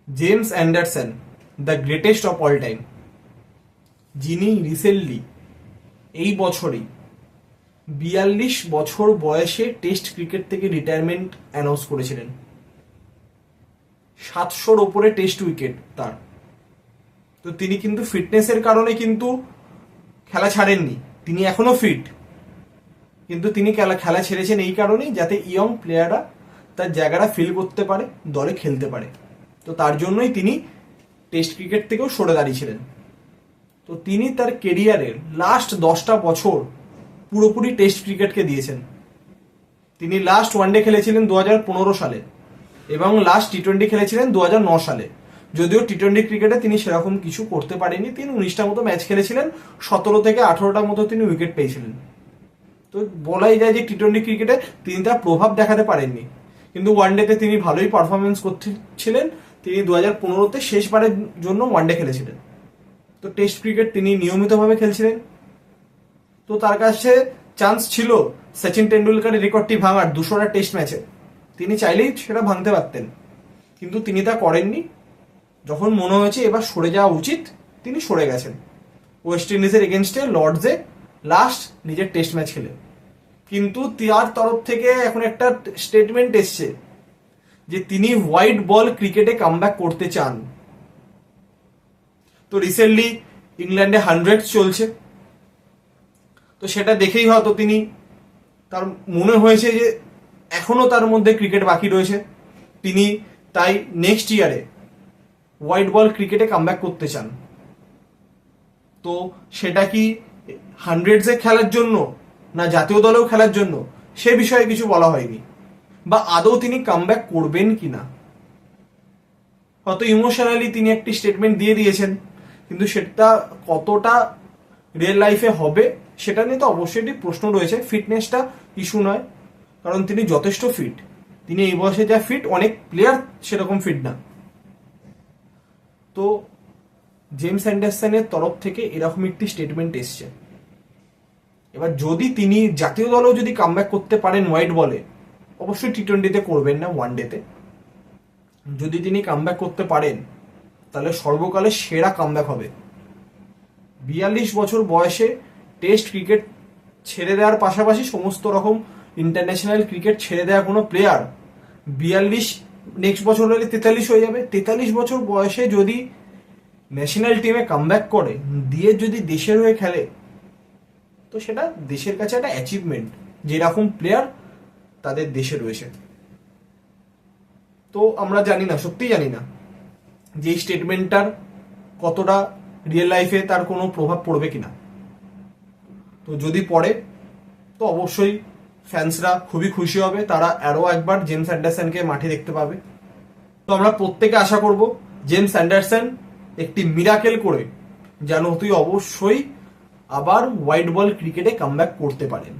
James Anderson, the greatest of all time, যিনি recently এই বছরেই 42 বছর বয়সে টেস্ট ক্রিকেট থেকে রিটায়ারমেন্ট অ্যানাউন্স করেছিলেন। 700-র ওপরে টেস্ট উইকেট তার। তো তিনি কিন্তু ফিটনেসের কারণে কিন্তু খেলা ছাড়েননি, তিনি এখনো ফিট, কিন্তু তিনি খেলা ছেড়েছেন এই কারণেই যাতে ইয়ং প্লেয়াররা তার জায়গাটা ফিল করতে পারে, দলে খেলতে পারে। তো তার জন্যই তিনি টেস্ট ক্রিকেট থেকেও সরে দাঁড়িয়েছিলেন। তো তিনি তার কেরিয়ারের লাস্ট 10টা বছর পুরোপুরি টেস্ট ক্রিকেটকে দিয়েছেন। তিনি লাস্ট ওয়ানডে খেলেছিলেন 2015 সালে এবং লাস্ট টি-20 খেলেছিলেন 2009 সালে। যদিও টি-20 ক্রিকেটে তিনি সেরকম কিছু করতে পারেননি, তিনি 19টা মতো ম্যাচ খেলেছিলেন, 17 থেকে 18টা মতো তিনি উইকেট পেয়েছিলেন। তো বলাই যায় যে টি-20 ক্রিকেটে তিনি তার প্রভাব দেখাতে পারেননি, কিন্তু ওয়ানডেতে তিনি ভালোই পারফরমেন্স করছিলেন। তিনি 2015-তে শেষবারের জন্য ওয়ানডে খেলেছিলেন। তো টেস্ট ক্রিকেট তিনি নিয়মিতভাবে খেলছিলেন। তো তার কাছে চান্স ছিল সচিন টেন্ডুলকারের রেকর্ডটি ভাঙার 200টা টেস্ট ম্যাচে। তিনি চাইলেই সেটা ভাঙতে পারতেন, কিন্তু তিনি তা করেননি। যখন মনে হয়েছে এবার সরে যাওয়া উচিত, তিনি সরে গেছেন। ওয়েস্ট ইন্ডিজের এগেনস্টে লর্ডসে লাস্ট নিজের টেস্ট ম্যাচ খেলে। কিন্তু তার তরফ থেকে এখন একটা স্টেটমেন্ট এসছে যে তিনি হোয়াইট বল ক্রিকেটে কামব্যাক করতে চান। তো রিসেন্টলি ইংল্যান্ডে 100 চলছে, তো সেটা দেখেই হয়তো তিনি তার মনে হয়েছে যে এখনো তার মধ্যে ক্রিকেট বাকি রয়েছে, তিনি তাই নেক্সট ইয়ারে হোয়াইট বল ক্রিকেটে কামব্যাক করতে চান। তো সেটা কি 100-এ খেলার জন্য না জাতীয় দলেও খেলার জন্য, সে বিষয়ে কিছু বলা হয়নি, বা আদৌ তিনি কামব্যাক করবেন কিনা। হয়তো ইমোশনালি তিনি একটি স্টেটমেন্ট দিয়ে দিয়েছেন, কিন্তু সেটা কতটা রিয়েল লাইফে হবে সেটা নিয়ে তো অবশ্যই একটি প্রশ্ন রয়েছে। ফিটনেসটা ইস্যু নয়, কারণ তিনি যথেষ্ট ফিট। তিনি এই বয়সে যা ফিট, অনেক প্লেয়ার সেরকম ফিট না। তো জেমস অ্যান্ডারসনের তরফ থেকে এরকম একটি স্টেটমেন্ট এসছে। এবার যদি তিনি জাতীয় দলেও যদি কামব্যাক করতে পারেন হোয়াইট বলে, অবশ্যই টি-20তে করবেন না, ওয়ানডেতে যদি তিনি কামব্যাক করতে পারেন তাহলে সর্বকালের সেরা কামব্যাক হবে। 42 বছর বয়সে টেস্ট ক্রিকেট ছেড়ে দেওয়ার পাশাপাশি সমস্ত রকম ইন্টারন্যাশনাল ক্রিকেট ছেড়ে দেওয়া কোনো প্লেয়ার 42, নেক্সট বছর হলে 43 হয়ে যাবে। 43 বছর বয়সে যদি ন্যাশনাল টিমে কামব্যাক করে, দিয়ে যদি দেশের হয়ে খেলে, তো সেটা দেশের কাছে একটা অ্যাচিভমেন্ট, যেরকম প্লেয়ার তাদের দেশে রয়েছে। তো আমরা জানি না, সত্যিই জানি না যে এই স্টেটমেন্টটার কতটা রিয়েল লাইফে তার কোনো প্রভাব পড়বে কিনা। তো যদি পড়ে তো অবশ্যই ফ্যান্সরা খুবই খুশি হবে, তারা আরও একবার জেমস অ্যান্ডারসনকে মাঠে দেখতে পাবে। তো আমরা প্রত্যেকে আশা করব জেমস অ্যান্ডারসন একটি মিরাকেল করে যেন তুই অবশ্যই আবার হোয়াইট বল ক্রিকেটে কামব্যাক করতে পারেন।